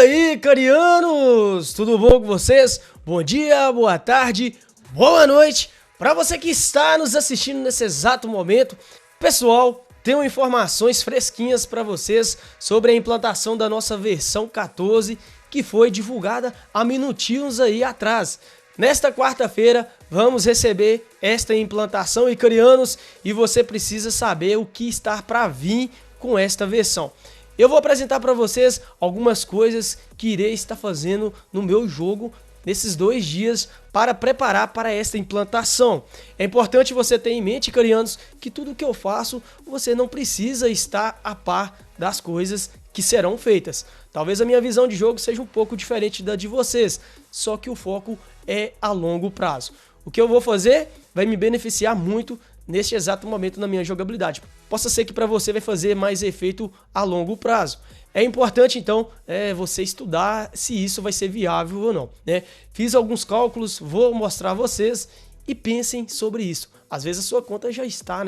aí, carianos? Tudo bom com vocês? Bom dia, boa tarde, boa noite para você que está nos assistindo nesse exato momento. Pessoal, tenho informações fresquinhas para vocês sobre a implantação da nossa versão 14 que foi divulgada há minutinhos aí atrás. Nesta quarta-feira vamos receber esta implantação, icarianos, e você precisa saber o que está para vir com esta versão. Eu vou apresentar para vocês algumas coisas que irei estar fazendo no meu jogo nesses 2 dias para preparar para esta implantação. É importante você ter em mente, carianos, que tudo que eu faço você não precisa estar a par das coisas que serão feitas. Talvez a minha visão de jogo seja um pouco diferente da de vocês, só que o foco é a longo prazo. O que eu vou fazer vai me beneficiar muito neste exato momento na minha jogabilidade. Possa ser que para você vai fazer mais efeito a longo prazo. É importante então você estudar se isso vai ser viável ou não, né? Fiz alguns cálculos, vou mostrar a vocês e pensem sobre isso. Às vezes a sua conta já está,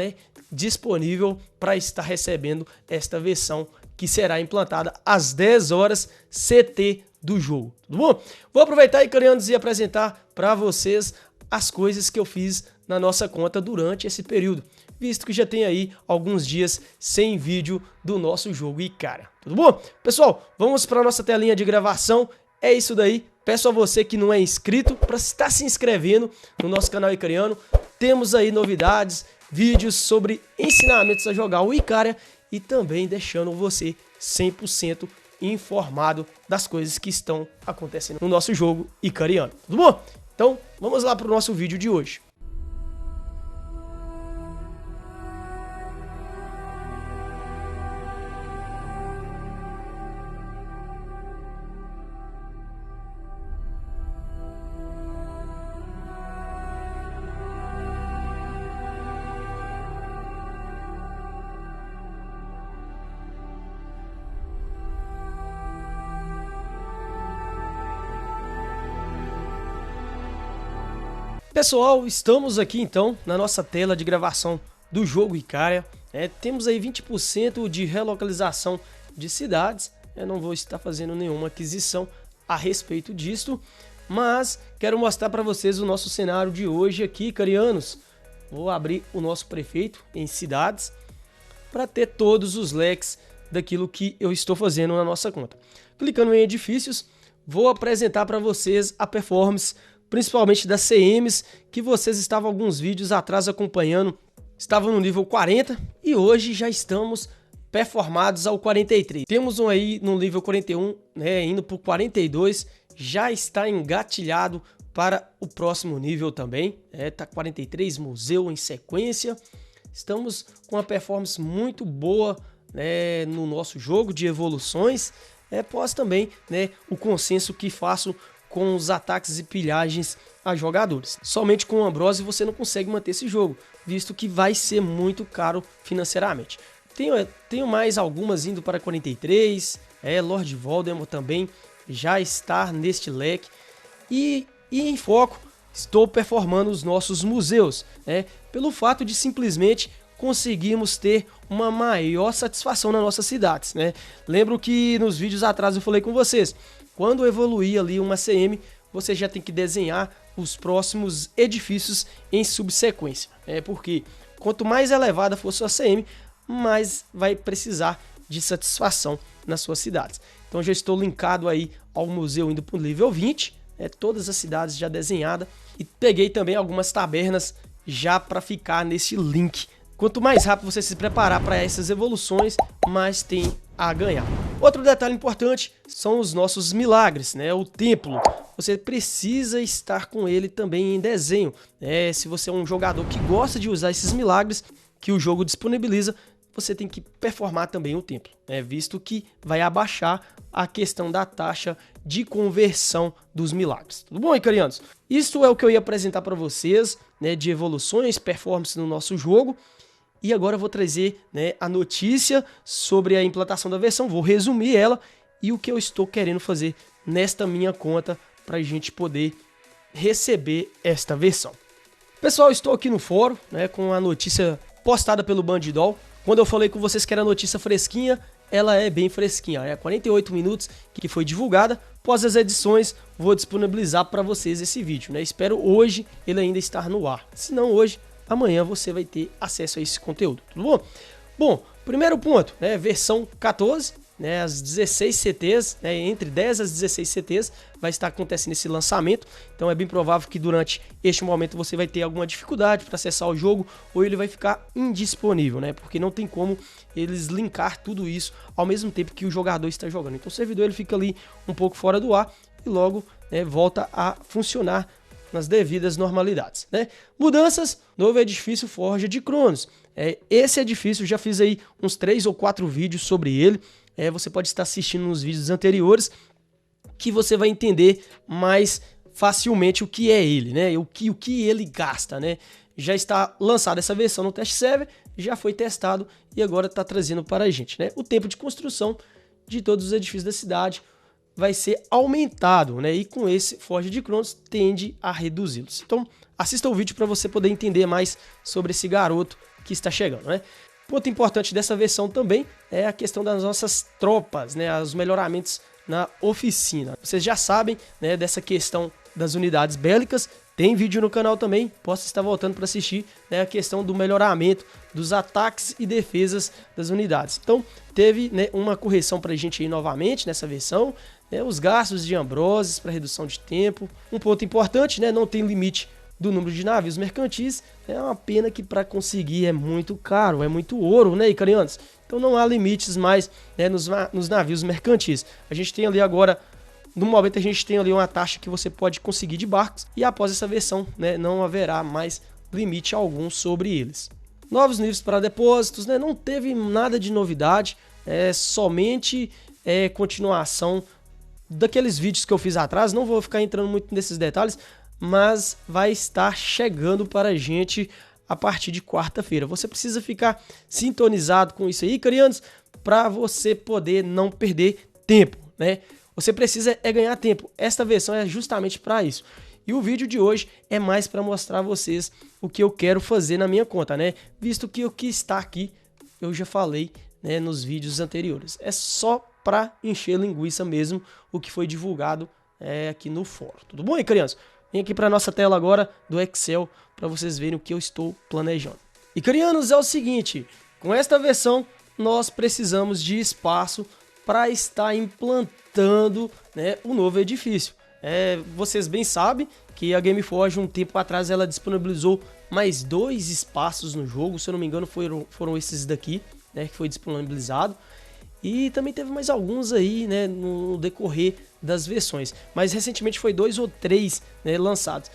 disponível para estar recebendo esta versão que será implantada às 10 horas CT do jogo, tudo bom? Vou aproveitar, icarianos, e apresentar para vocês as coisas que eu fiz na nossa conta durante esse período, visto que já tem aí alguns dias sem vídeo do nosso jogo Ikaria, tudo bom? Pessoal, vamos para a nossa telinha de gravação, é isso daí. Peço a você que não é inscrito para estar se inscrevendo no nosso canal Icariano. Temos aí novidades, vídeos sobre ensinamentos a jogar o Ikaria e também deixando você 100% informado das coisas que estão acontecendo no nosso jogo Icariano, tudo bom? Então, vamos lá para o nosso vídeo de hoje. Pessoal, estamos aqui então na nossa tela de gravação do jogo Ikaria. Temos aí 20% de relocalização de cidades. Eu não vou estar fazendo nenhuma aquisição a respeito disto, mas quero mostrar para vocês o nosso cenário de hoje aqui, icarianos. Vou abrir o nosso prefeito em cidades para ter todos os leques daquilo que eu estou fazendo na nossa conta. Clicando em edifícios, vou apresentar para vocês a performance principalmente das CMs, que vocês estavam alguns vídeos atrás acompanhando, estavam no nível 40 e hoje já estamos performados ao 43. Temos um aí no nível 41, indo para o 42, já está engatilhado para o próximo nível também, tá 43, museu em sequência. Estamos com uma performance muito boa, no nosso jogo de evoluções, após também o consenso que faço com os ataques e pilhagens a jogadores. Somente com o Ambrose você não consegue manter esse jogo, visto que vai ser muito caro financeiramente. Tenho mais algumas indo para 43, Lord Voldemort também já está neste leque. E em foco, estou performando os nossos museus, pelo fato de simplesmente conseguirmos ter uma maior satisfação nas nossas cidades, Lembro que nos vídeos atrás eu falei com vocês, quando evoluir ali uma CM, você já tem que desenhar os próximos edifícios em subsequência. Porque quanto mais elevada for sua CM, mais vai precisar de satisfação nas suas cidades. Então já estou linkado aí ao museu indo para o nível 20, todas as cidades já desenhadas. E peguei também algumas tabernas já para ficar nesse link. Quanto mais rápido você se preparar para essas evoluções, mais tem a ganhar. Outro detalhe importante são os nossos milagres, o templo. Você precisa estar com ele também em desenho. Se você é um jogador que gosta de usar esses milagres que o jogo disponibiliza, você tem que performar também o templo, visto que vai abaixar a questão da taxa de conversão dos milagres. Tudo bom, icarianos? Isso é o que eu ia apresentar para vocês, de evoluções, performance no nosso jogo. E agora eu vou trazer a notícia sobre a implantação da versão, vou resumir ela e o que eu estou querendo fazer nesta minha conta para a gente poder receber esta versão. Pessoal, estou aqui no fórum com a notícia postada pelo Bandidol. Quando eu falei com vocês que era notícia fresquinha, ela é bem fresquinha, é 48 minutos que foi divulgada. Após as edições, vou disponibilizar para vocês esse vídeo, né? Espero hoje ele ainda estar no ar. Se não hoje, amanhã você vai ter acesso a esse conteúdo, tudo bom? Bom, primeiro ponto, né? Versão 14, né? As 16 CTs, né? Entre 10 às 16 CTs vai estar acontecendo esse lançamento. Então é bem provável que durante este momento você vai ter alguma dificuldade para acessar o jogo, ou ele vai ficar indisponível, né? Porque não tem como eles linkar tudo isso ao mesmo tempo que o jogador está jogando. Então o servidor ele fica ali um pouco fora do ar e logo, né, volta a funcionar nas devidas normalidades, né? Mudanças: novo edifício Forja de Cronos. Esse edifício eu já fiz aí uns 3 ou 4 vídeos sobre ele. Você pode estar assistindo nos vídeos anteriores que você vai entender mais facilmente o que é ele, né? O que ele gasta, né? Já está lançada essa versão no test server, já foi testado e agora está trazendo para a gente, né? O tempo de construção de todos os edifícios da cidade vai ser aumentado, né? E com esse Forja de Cronos tende a reduzi-los. Então assista o vídeo para você poder entender mais sobre esse garoto que está chegando, né? Ponto importante dessa versão também é a questão das nossas tropas, né? Os melhoramentos na oficina. Vocês já sabem, né, dessa questão das unidades bélicas. Tem vídeo no canal também, posso estar voltando para assistir, né, a questão do melhoramento dos ataques e defesas das unidades. Então teve, né, uma correção para a gente aí novamente nessa versão, né, os gastos de Ambroses para redução de tempo. Um ponto importante, né, não tem limite do número de navios mercantis. É uma pena que para conseguir é muito caro, é muito ouro, né, icarianos? Então não há limites mais, né, nos navios mercantis. A gente tem ali agora, no momento a gente tem ali uma taxa que você pode conseguir de barcos, e após essa versão, né, não haverá mais limite algum sobre eles. Novos níveis para depósitos, né, não teve nada de novidade, somente continuação daqueles vídeos que eu fiz atrás. Não vou ficar entrando muito nesses detalhes, mas vai estar chegando para a gente a partir de quarta-feira. Você precisa ficar sintonizado com isso aí, carianos, para você poder não perder tempo, né? Você precisa ganhar tempo. Esta versão é justamente para isso. E o vídeo de hoje é mais para mostrar a vocês o que eu quero fazer na minha conta, né? Visto que o que está aqui eu já falei, né, nos vídeos anteriores. É só para encher linguiça mesmo o que foi divulgado aqui no fórum. Tudo bom, aí, crianças? Vem aqui para nossa tela agora do Excel para vocês verem o que eu estou planejando. E, carianos, é o seguinte: com esta versão nós precisamos de espaço para estar implantando, né, o novo edifício. Vocês bem sabem que a Gameforge um tempo atrás ela disponibilizou mais 2 espaços no jogo, se eu não me engano foram esses daqui, né, que foi disponibilizado. E também teve mais alguns aí, né, no decorrer das versões. Mas recentemente foi 2 ou 3, né, lançados.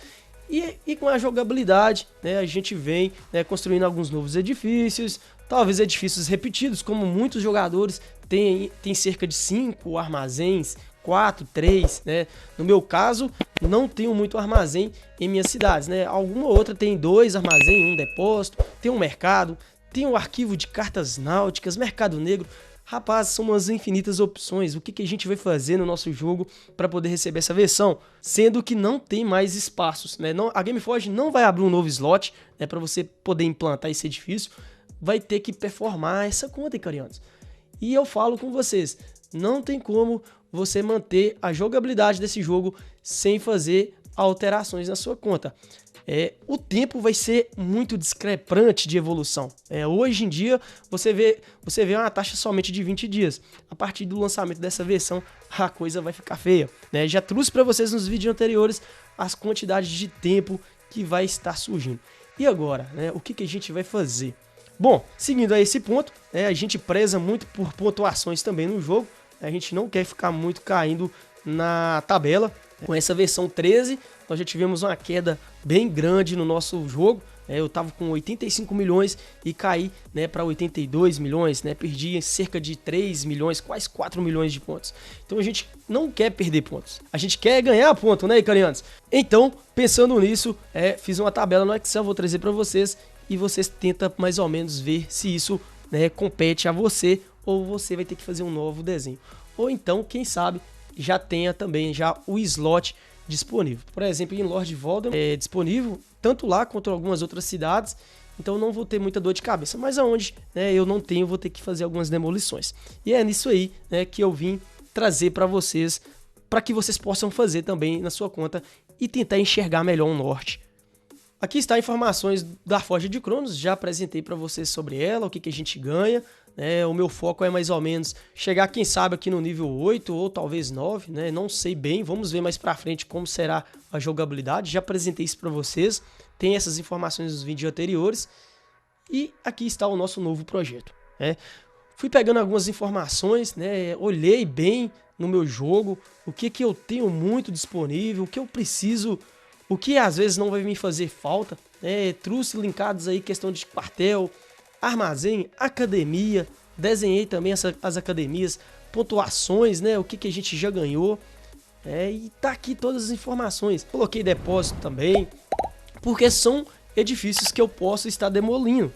E com a jogabilidade, né, a gente vem, né, construindo alguns novos edifícios. Talvez edifícios repetidos, como muitos jogadores tem cerca de 5 armazéns, 4, 3, né? No meu caso, não tenho muito armazém em minhas cidades, né? Alguma outra tem 2 armazéns, um depósito, tem um mercado, tem um arquivo de cartas náuticas, mercado negro. Rapaz, são umas infinitas opções. O que a gente vai fazer no nosso jogo para poder receber essa versão? Sendo que não tem mais espaços, né? A Gameforge não vai abrir um novo slot, né, para você poder implantar esse edifício. Vai ter que performar essa conta, icarianos. E eu falo com vocês, não tem como você manter a jogabilidade desse jogo sem fazer alterações na sua conta. O tempo vai ser muito discrepante de evolução. Hoje em dia, você vê uma taxa somente de 20 dias. A partir do lançamento dessa versão, a coisa vai ficar feia, né? Já trouxe para vocês nos vídeos anteriores as quantidades de tempo que vai estar surgindo. E agora, né, o que a gente vai fazer? Bom, seguindo a esse ponto, né, a gente preza muito por pontuações também no jogo. A gente não quer ficar muito caindo na tabela. Com essa versão 13, nós já tivemos uma queda bem grande no nosso jogo. Eu estava com 85 milhões e caí, né, para 82 milhões, né? Perdi cerca de 3 milhões, quase 4 milhões de pontos. Então a gente não quer perder pontos. A gente quer ganhar ponto, né, icarianos? Então, pensando nisso, fiz uma tabela no Excel, vou trazer para vocês. E vocês tentam mais ou menos ver se isso, né, compete a você, ou você vai ter que fazer um novo desenho. Ou então, quem sabe, já tenha também já o slot disponível. Por exemplo, em Lord Voldemort é disponível tanto lá quanto em algumas outras cidades. então não vou ter muita dor de cabeça, mas aonde, né, eu não tenho, vou ter que fazer algumas demolições. E é nisso aí, né, que eu vim trazer para vocês, para que vocês possam fazer também na sua conta e tentar enxergar melhor o norte. Aqui está informações da Forja de Cronos, já apresentei para vocês sobre ela, o que a gente ganha. O meu foco é mais ou menos chegar, quem sabe, aqui no nível 8 ou talvez 9, né? Não sei bem, vamos ver mais pra frente como será a jogabilidade. Já apresentei isso para vocês, tem essas informações nos vídeos anteriores. E aqui está o nosso novo projeto, né? Fui pegando algumas informações, né? Olhei bem no meu jogo, o que eu tenho muito disponível, o que eu preciso, o que às vezes não vai me fazer falta, né? Trouxe linkados aí questão de quartel, armazém, academia, desenhei também as academias, pontuações, né? O que a gente já ganhou, e tá aqui todas as informações. Coloquei depósito também, porque são edifícios que eu posso estar demolindo,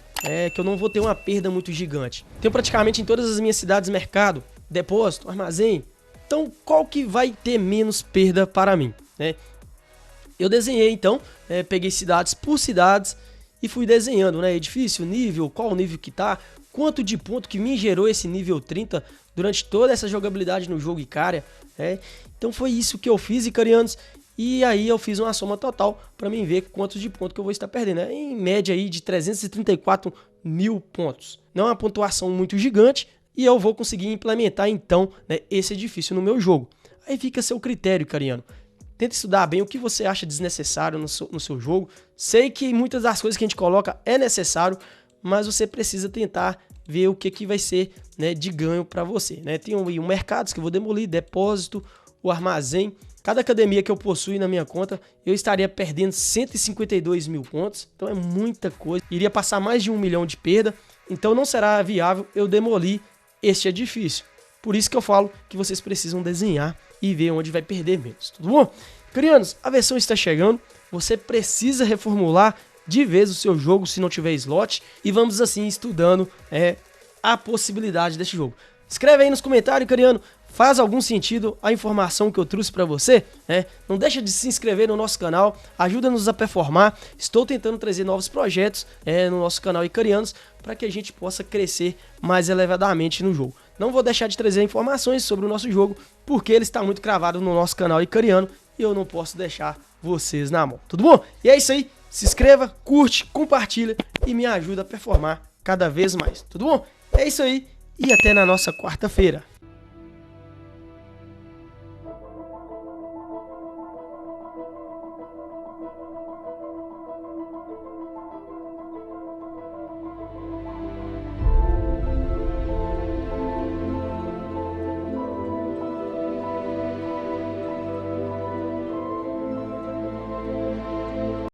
que eu não vou ter uma perda muito gigante. Tenho praticamente em todas as minhas cidades mercado, depósito, armazém, então qual que vai ter menos perda para mim, né? Eu desenhei então, peguei cidades por cidades, e fui desenhando, né? Edifício, nível, qual o nível que tá, quanto de ponto que me gerou esse nível 30 durante toda essa jogabilidade no jogo Icária, né? Então foi isso que eu fiz, Icarianos, e aí eu fiz uma soma total para mim ver quantos de ponto que eu vou estar perdendo, né? Em média aí de 334 mil pontos. Não é uma pontuação muito gigante e eu vou conseguir implementar então, né, esse edifício no meu jogo. Aí fica a seu critério, Icariano. Tenta estudar bem o que você acha desnecessário no seu jogo. Sei que muitas das coisas que a gente coloca é necessário, mas você precisa tentar ver o que vai ser, né, de ganho para você, né? Tem um mercado que eu vou demolir, depósito, o armazém. Cada academia que eu possuo na minha conta, eu estaria perdendo 152 mil pontos. Então é muita coisa. Iria passar mais de 1 milhão de perda. Então não será viável eu demolir este edifício. Por isso que eu falo que vocês precisam desenhar e ver onde vai perder menos, tudo bom? Crianos, a versão está chegando, você precisa reformular de vez o seu jogo se não tiver slot e vamos assim estudando a possibilidade desse jogo. Escreve aí nos comentários, Cariano, faz algum sentido a informação que eu trouxe para você? Não deixa de se inscrever no nosso canal, ajuda-nos a performar. Estou tentando trazer novos projetos no nosso canal Icarianos para que a gente possa crescer mais elevadamente no jogo. Não vou deixar de trazer informações sobre o nosso jogo, porque ele está muito cravado no nosso canal Icariano e eu não posso deixar vocês na mão, tudo bom? E é isso aí, se inscreva, curte, compartilha e me ajuda a performar cada vez mais, tudo bom? É isso aí e até na nossa quarta-feira.